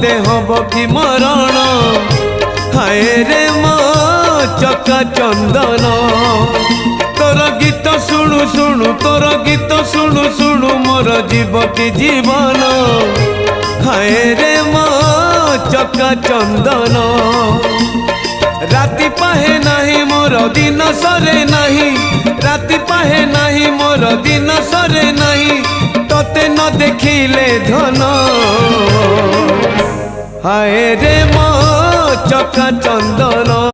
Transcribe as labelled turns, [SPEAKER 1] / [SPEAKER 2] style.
[SPEAKER 1] मते हब कि मरण हाय रे मो चका चंदन तोर गीत शुणु शुणु तोर गीत शुणु शुणु मोर जीव कि जीवन हाय रे मो चका चंदन राति पाहे नाही मोर दिन सरे नाही राति पाहे नाही मोर दिन सरे नाही तोते न देखिले धन हाय रे मो चका चंदन।